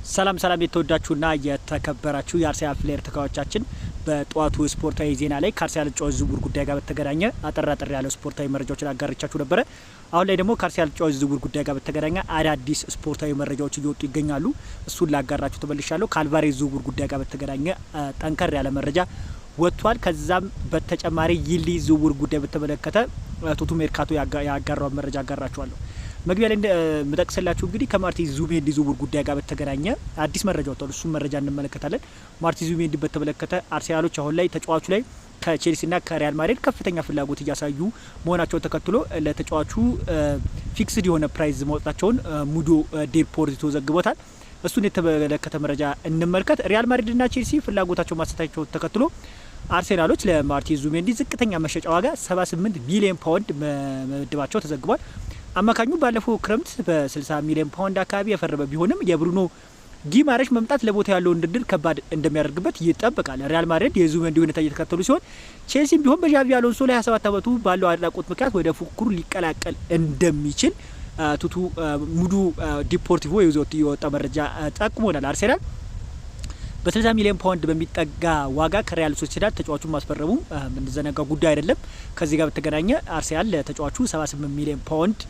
ሰላም የተወዳችሁና የተከበራችሁ የአርሰናል ፕሌየር ተካዋቻችን በጧቱ ስፖርታዊ ዜና ላይ ከአርሰናል ጨዋታ ዝውውር ጉዳይ ጋር በተገናኘ አጠራጥር ያለ ስፖርታዊ መረጃዎችን አጋርቻችሁ ነበር። አሁን ላይ ደግሞ ከአርሰናል ጨዋታ ዝውውር ጉዳይ ጋር በተገናኘ አዳዲስ ስፖርታዊ መረጃዎች እየወጡ ይገኛሉ። እሱን ላጋራችሁ ተመልሻለሁ። ከአልቫሬዝ ዝውውር ጉዳይ ጋር በተገናኘ ጠንከር ያለ መረጃ ወጥቷል። ከዛም በተጨማሪ ይልዲዝ ዝውውር ጉዳይ በተመለከተ ቶቱ ሜርካቶ ያጋራው መረጃ አጋራችኋለሁ። መግቢያ ላይ እንደምጠቅስላችሁ እንግዲህ ከማርቲን ዙቢሜንዲ ዝውውር ጉዳይ ጋር በተገናኘ አዲስ መረጃ ወጥቷል። እሱም መረጃ እንመለከታለን። ማርቲን ዙቢሜንዲ በተመለከተ አርሰናሎች አሁን ላይ ተጫዋቹ ላይ ከቼልሲና ከሪያል ማድሪድ ከፍተኛ ፍላጎት እያሳዩ መሆናቸውን ተከትሎ ለተጫዋቹ ፊክስድ የሆነ ፕራይዝ ማውጣታቸውን ሙዶ ዴፖርቲቶ ዘግቦታል። እሱን የተመለከተ መረጃ እንመልከት። ሪያል ማድሪድና ቼልሲ ፍላጎታቸው ማሰታቸውን ተከትሎ አርሰናሎች ለማርቲን ዙቢሜንዲ ዝቅተኛ መሸጫ ዋጋ 78 ሚሊዮን ፓውንድ መመደባቸው ተዘግቧል። አማካኙ ባለፈው ክረምት በ60 ሚሊዮን ፓውንድ አካባቢ የፈረመ ቢሆንም የብሩኖ ጊማሬሽ መምጣት ለቦታ ያለውን ድርድር ከባድ እንደሚያደርግበት ይጠበቃል። ሪያል ማድሪድ የዙቢሜንዲ ሁኔታ እየተከተሉ ሲሆን ቼልሲም ቢሆን በዣቪ አሎንሶ ላይ 27 ዓመቱ ባለው አድናቆት ምክንያት ወደ ፉክክሩ ሊቀላቀል እንደሚችል ቱቱ ሙዱ ዲፖርቲቮ ይዞት የወጣ መረጃ ጠቁሞናል። አርሰናል በ30 ሚሊዮን ፓውንድ በሚጠጋ ዋጋ ከሪያል ሶሲዳድ ተጫዋቹን ማስፈረሙ ምንዘነጋው ጉዳይ አይደለም። ከዚህ ጋር በተገናኘ አርሰናል ለተጫዋቹ 78 ሚሊዮን ፓውንድ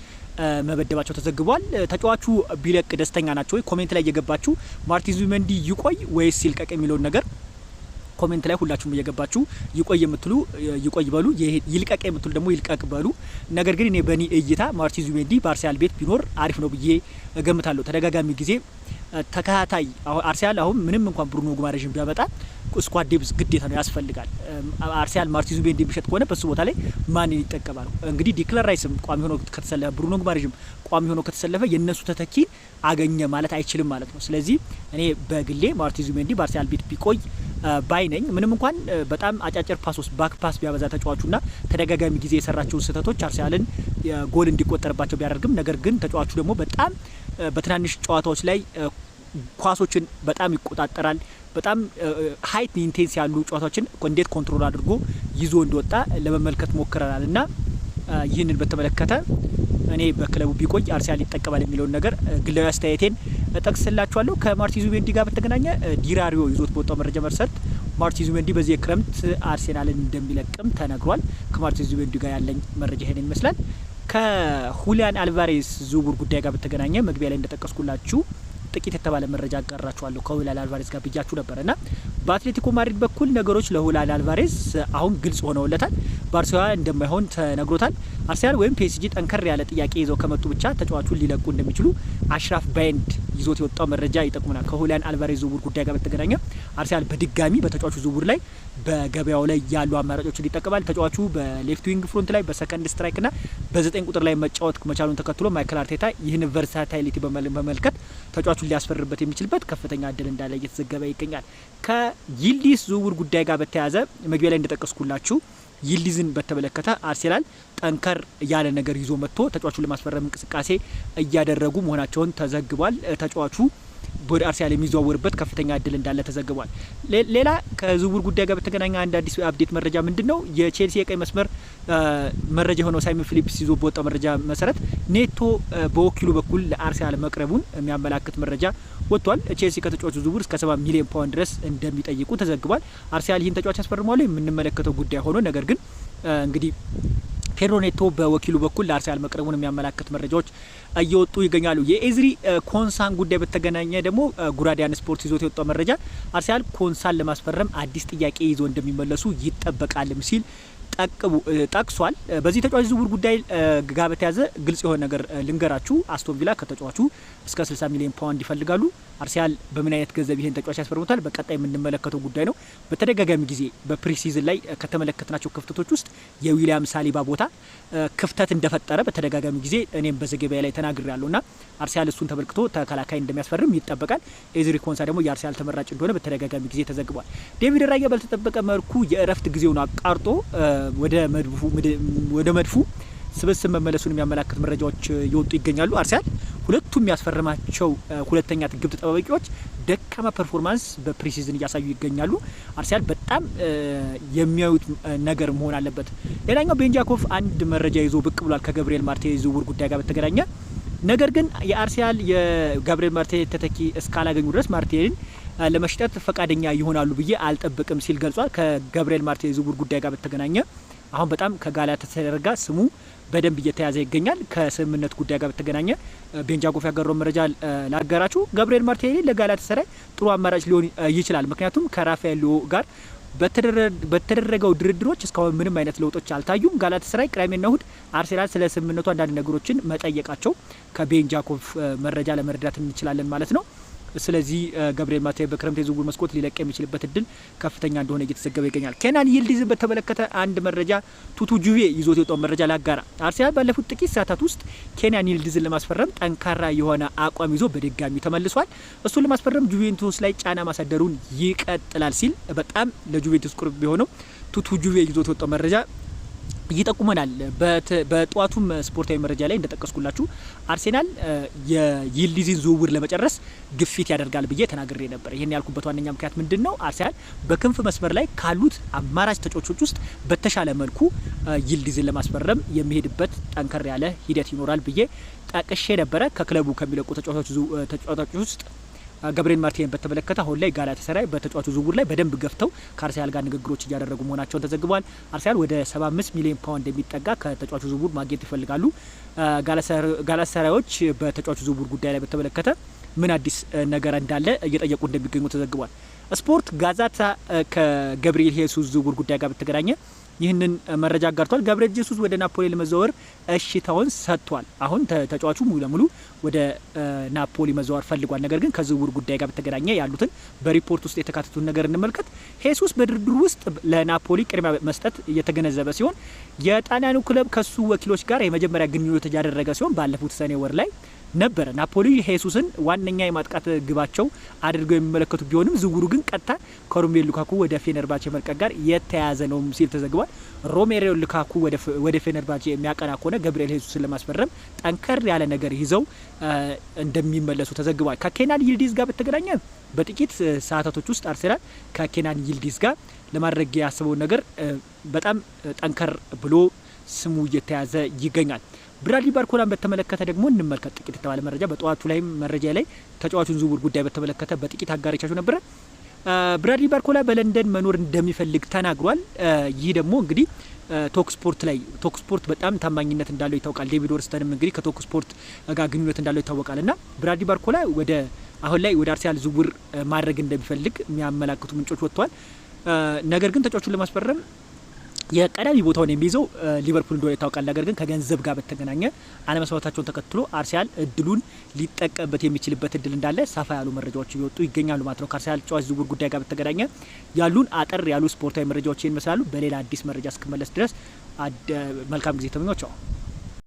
መበደባቸው ተዘግቧል። ተጫዋቹ ቢለቅ ደስተኛ ናቸው ወይ? ኮሜንት ላይ እየገባችሁ ማርቲን ዙቢሜንዲ ይቆይ ወይስ ይልቀቅ የሚለውን ነገር ኮሜንት ላይ ሁላችሁም እየገባችሁ ይቆይ የምትሉ ይቆይ በሉ፣ ይልቀቅ የምትሉ ደግሞ ይልቀቅ በሉ። ነገር ግን እኔ በእኔ እይታ ማርቲን ዙቢሜንዲ በአርሰናል ቤት ቢኖር አሪፍ ነው ብዬ እገምታለሁ። ተደጋጋሚ ጊዜ ተከታታይ አርሰናል አሁን ምንም እንኳን ብሩኖ ጊማሬሽን ቢያመጣ ስኳድ ዴፕዝ ግዴታ ነው ያስፈልጋል። አርሰናል ማርቲን ዙቢሜንዲ ቢሸጥ ከሆነ በሱ ቦታ ላይ ማንን ይጠቀማል? እንግዲህ ዲክለር ራይስም ቋሚ ሆኖ ከተሰለፈ ብሩኖ ጊማሬሽም ቋሚ ሆኖ ከተሰለፈ የነሱ ተተኪ አገኘ ማለት አይችልም ማለት ነው። ስለዚህ እኔ በግሌ ማርቲን ዙቢሜንዲ በአርሰናል ቤት ቢቆይ ባይ ነኝ። ምንም እንኳን በጣም አጫጭር ፓሶች ባክ ፓስ ቢያበዛ ተጫዋቹና ተደጋጋሚ ጊዜ የሰራቸው ስህተቶች አርሰናልን ጎል እንዲቆጠርባቸው ቢያደርግም ነገር ግን ተጫዋቹ ደግሞ በጣም በትናንሽ ጨዋታዎች ላይ ኳሶችን በጣም ይቆጣጠራል። በጣም ሃይት ኢንቴንስ ያሉ ጨዋታዎችን እንዴት ኮንትሮል አድርጎ ይዞ እንደወጣ ለመመልከት ሞክረናል እና ይህንን በተመለከተ እኔ በክለቡ ቢቆይ አርሰናል ይጠቀማል የሚለውን ነገር ግላዊ አስተያየቴን እጠቅስላችኋለሁ። ከማርቲን ዙቢሜንዲ ጋር በተገናኘ ዲራሪዮ ይዞት በወጣው መረጃ መሰረት ማርቲን ዙቢሜንዲ በዚህ ክረምት አርሰናልን እንደሚለቅም ተነግሯል። ከማርቲን ዙቢሜንዲ ጋር ያለኝ መረጃ ይሄን ይመስላል። ከሁሊያን አልቫሬዝ ዝውውር ጉዳይ ጋር በተገናኘ መግቢያ ላይ እንደጠቀስኩላችሁ ጥቂት የተባለ መረጃ አጋራችኋለሁ። ከሁሊያን አልቫሬዝ ጋር ብያችሁ ነበርና በአትሌቲኮ ማድሪድ በኩል ነገሮች ለሁሊያን አልቫሬዝ አሁን ግልጽ ሆነውለታል። ባርሴሎና እንደማይሆን ተነግሮታል። አርሰናል ወይም ፒኤስጂ ጠንከር ያለ ጥያቄ ይዘው ከመጡ ብቻ ተጫዋቹን ሊለቁ እንደሚችሉ አሽራፍ ባይንድ ይዞት የወጣው መረጃ ይጠቁመናል። ከሁሊያን አልቫሬዝ ዝውውር ጉዳይ ጋር በተገናኘ አርሰናል በድጋሚ በተጫዋቹ ዝውውር ላይ በገበያው ላይ ያሉ አማራጮችን ይጠቀማል። ተጫዋቹ በሌፍት ዊንግ ፍሮንት ላይ በሰከንድ ስትራይክ ና በ9 ቁጥር ላይ መጫወት መቻሉን ተከትሎ ማይክል አርቴታ ይህን ቨርሳታይሊቲ በመመልከት ተጫዋቹን ሊያስፈርበት የሚችልበት ከፍተኛ እድል እንዳለ እየተዘገበ ይገኛል። ከይልዲዝ ዝውውር ጉዳይ ጋር በተያያዘ መግቢያ ላይ እንደጠቀስኩላችሁ ይልዲዝን በተመለከተ አርሰናል ጠንከር ያለ ነገር ይዞ መጥቶ ተጫዋቹን ለማስፈረም እንቅስቃሴ እያደረጉ መሆናቸውን ተዘግቧል። ተጫዋቹ ወደ አርሰናል የሚዘዋወርበት ከፍተኛ እድል እንዳለ ተዘግቧል። ሌላ ከዝውውር ጉዳይ ጋር በተገናኘ አንድ አዲስ አፕዴት መረጃ ምንድነው? የቼልሲ የቀይ መስመር መረጃ የሆነው ሳይመን ፊሊፕስ ይዞ በወጣው መረጃ መሰረት ኔቶ በወኪሉ በኩል ለአርሰናል መቅረቡን የሚያመላክት መረጃ ወጥቷል። ቼልሲ ከተጫዋቹ ዝውውር እስከ 70 ሚሊዮን ፓውንድ ድረስ እንደሚጠይቁ ተዘግቧል። አርሰናል ይህን ተጫዋች ያስፈርማሉ የምንመለከተው ጉዳይ ሆኖ ነገር ግን እንግዲህ ፔድሮ ኔቶ በወኪሉ በኩል ለአርሰናል መቅረቡን የሚያመላክት መረጃዎች እየወጡ ይገኛሉ። የኤዝሪ ኮንሳን ጉዳይ በተገናኘ ደግሞ ጉራዲያን ስፖርት ይዞት የወጣው መረጃ አርሰናል ኮንሳን ለማስፈረም አዲስ ጥያቄ ይዞ እንደሚመለሱ ይጠበቃልም ሲል ጠቅሷል። በዚህ ተጫዋች ዝውውር ጉዳይ ጋር በተያያዘ ግልጽ የሆነ ነገር ልንገራችሁ። አስቶን ቪላ ከተጫዋቹ እስከ 60 ሚሊዮን ፓውንድ ይፈልጋሉ። አርሰናል በምን አይነት ገንዘብ ይሄን ተጫዋች ያስፈርሙታል በቀጣይ የምንመለከተው ጉዳይ ነው። በተደጋጋሚ ጊዜ በፕሪሲዝን ላይ ከተመለከትናቸው ክፍተቶች ውስጥ የዊሊያም ሳሊባ ቦታ ክፍተት እንደፈጠረ በተደጋጋሚ ጊዜ እኔም በዘገባዬ ላይ ተናግሬያለሁና አርሰናል እሱን ተመልክቶ ተከላካይ እንደሚያስፈርም ይጠበቃል። ኤዝሪ ኮንሳ ደግሞ የአርሰናል ተመራጭ እንደሆነ በተደጋጋሚ ጊዜ ተዘግቧል። ዴቪድ ራያ ባልተጠበቀ መልኩ የእረፍት ጊዜውን አቃርጦ ወደ መድፉ ስብስብ መመለሱን የሚያመላክት መረጃዎች እየወጡ ይገኛሉ። አርሰናል ሁለቱም ያስፈረማቸው ሁለተኛ ግብ ተጠባባቂዎች ደካማ ፐርፎርማንስ በፕሪሲዝን እያሳዩ ይገኛሉ። አርሰናል በጣም የሚያዩት ነገር መሆን አለበት። ሌላኛው ቤንጃኮቭ አንድ መረጃ ይዞ ብቅ ብሏል። ከገብርኤል ማርቲኔዝ ዝውውር ጉዳይ ጋር በተገናኘ ነገር ግን የአርሰናል የጋብሪኤል ማርቲኔሊ ተተኪ እስካላገኙ ድረስ ማርቲኔሊን ለመሽጠት ፈቃደኛ ይሆናሉ ብዬ አልጠብቅም ሲል ገልጿል። ከጋብሪኤል ማርቲኔሊ ዝውውር ጉዳይ ጋር በተገናኘ አሁን በጣም ከጋላታሳራይ ጋር ስሙ በደንብ እየተያዘ ይገኛል። ከስምምነት ጉዳይ ጋር በተገናኘ ቤንጃኮፍ ያገረው መረጃ ላጋራችሁ። ጋብሪኤል ማርቲኔሊ ለጋላታሳራይ ጥሩ አማራጭ ሊሆን ይችላል። ምክንያቱም ከራፋኤል ሊዮ ጋር በተደረገው ድርድሮች እስካሁን ምንም አይነት ለውጦች አልታዩም። ጋላታሳራይ ቅዳሜና እሁድ አርሰናል ስለ ስምምነቱ አንዳንድ ነገሮችን መጠየቃቸው ከቤንጃኮፍ መረጃ ለመረዳት እንችላለን ማለት ነው። ስለዚህ ጋብሪኤል ማርቲኔሊ በክረምት የዝውውር መስኮት ሊለቅ የሚችልበት እድል ከፍተኛ እንደሆነ እየተዘገበ ይገኛል። ኬናን ይልዲዝን በተመለከተ አንድ መረጃ ቱቱ ጁቬ ይዞት የወጣው መረጃ ላጋራ። አርሰናል ባለፉት ጥቂት ሰዓታት ውስጥ ኬናን ይልዲዝን ለማስፈረም ጠንካራ የሆነ አቋም ይዞ በድጋሚ ተመልሷል። እሱን ለማስፈረም ጁቬንቱስ ላይ ጫና ማሳደሩን ይቀጥላል ሲል በጣም ለጁቬንቱስ ቁርብ የሆነው ቱቱ ጁቬ ይዞት የወጣው መረጃ ይጠቁመናል። በጧቱም ስፖርታዊ መረጃ ላይ እንደጠቀስኩላችሁ አርሰናል የይልዲዝን ዝውውር ለመጨረስ ግፊት ያደርጋል ብዬ ተናግሬ ነበር። ይሄን ያልኩበት ዋነኛ ምክንያት ምንድነው? አርሰናል በክንፍ መስመር ላይ ካሉት አማራጭ ተጫዋቾች ውስጥ በተሻለ መልኩ ይልዲዝን ለማስፈረም የሚሄድበት ጠንከር ያለ ሂደት ይኖራል ብዬ ጠቅሼ ነበረ። ከክለቡ ከሚለቁ ተጫዋቾች ውስጥ ጋብሪኤል ማርቲኔሊ በተመለከተ አሁን ላይ ጋላታሳራይ በተጫዋቹ ዝውውር ላይ በደንብ ገፍተው ከአርሰናል ጋር ንግግሮች እያደረጉ መሆናቸውን ተዘግቧል። አርሰናል ወደ 75 ሚሊዮን ፓውንድ የሚጠጋ ከተጫዋቹ ዝውውር ማግኘት ይፈልጋሉ። ጋላታሳራዮች በተጫዋቹ ዝውውር ጉዳይ ላይ በተመለከተ ምን አዲስ ነገር እንዳለ እየጠየቁ እንደሚገኙ ተዘግቧል። ስፖርት ጋዛታ ከጋብሪኤል ሄሱስ ዝውውር ጉዳይ ጋር በተገናኘ ይህንን መረጃ አጋርቷል። ጋብሪኤል ጄሱስ ወደ ናፖሊ ለመዘዋወር እሽታውን ሰጥቷል። አሁን ተጫዋቹ ሙሉ ለሙሉ ወደ ናፖሊ መዘዋወር ፈልጓል። ነገር ግን ከዝውውር ጉዳይ ጋር በተገናኘ ያሉትን በሪፖርት ውስጥ የተካተቱን ነገር እንመልከት። ሄሱስ በድርድሩ ውስጥ ለናፖሊ ቅድሚያ መስጠት እየተገነዘበ ሲሆን የጣሊያኑ ክለብ ከሱ ወኪሎች ጋር የመጀመሪያ ግንኙነት ያደረገ ሲሆን ባለፉት ሰኔ ወር ላይ ነበረ። ናፖሊ ሄሱስን ዋነኛ የማጥቃት ግባቸው አድርገው የሚመለከቱ ቢሆንም ዝውውሩ ግን ቀጥታ ከሮሜሉ ሉካኩ ወደ ፌነርባቼ መልቀቅ ጋር የተያያዘ ነው ሲል ተዘግቧል። ሮሜሉ ሉካኩ ወደ ፌነርባቼ የሚያቀና ከሆነ ጋብሪኤል ሄሱስን ለማስፈረም ጠንከር ያለ ነገር ይዘው እንደሚመለሱ ተዘግቧል። ከኬናን ይልዲዝ ጋር በተገናኘ በጥቂት ሰዓታቶች ውስጥ አርሰናል ከኬናን ይልዲዝ ጋር ለማድረግ ያስበውን ነገር በጣም ጠንከር ብሎ ስሙ እየተያዘ ይገኛል። ብራድሊ ባርኮላን በተመለከተ ደግሞ እንመልከት። ጥቂት የተባለ መረጃ በጠዋቱ ላይ መረጃ ላይ ተጫዋቹን ዝውውር ጉዳይ በተመለከተ በጥቂት አጋሪቻችሁ ነበረ። ብራድሊ ባርኮላ በለንደን መኖር እንደሚፈልግ ተናግሯል። ይህ ደግሞ እንግዲህ ቶክ ስፖርት በጣም ታማኝነት እንዳለው ይታወቃል። ዴቪድ ኦርስተንም እንግዲህ ከቶክ ስፖርት ጋር ግንኙነት እንዳለው ይታወቃል እና ብራድሊ ባርኮላ አሁን ላይ ወደ አርሰናል ዝውውር ማድረግ እንደሚፈልግ የሚያመላክቱ ምንጮች ወጥተዋል። ነገር ግን ተጫዋቹን ለማስፈረም የቀዳሚ ቦታውን የሚይዘው ሊቨርፑል እንደሆነ ይታወቃል። ነገር ግን ከገንዘብ ጋር በተገናኘ አለመስማማታቸውን ተከትሎ አርሰናል እድሉን ሊጠቀምበት የሚችልበት እድል እንዳለ ሰፋ ያሉ መረጃዎች እየወጡ ይገኛሉ ማለት ነው። ከአርሰናል ተጫዋች ዝውውር ጉዳይ ጋር በተገናኘ ያሉን አጠር ያሉ ስፖርታዊ መረጃዎች ይመስላሉ። በሌላ አዲስ መረጃ እስክመለስ ድረስ መልካም ጊዜ ተመኞቻለሁ።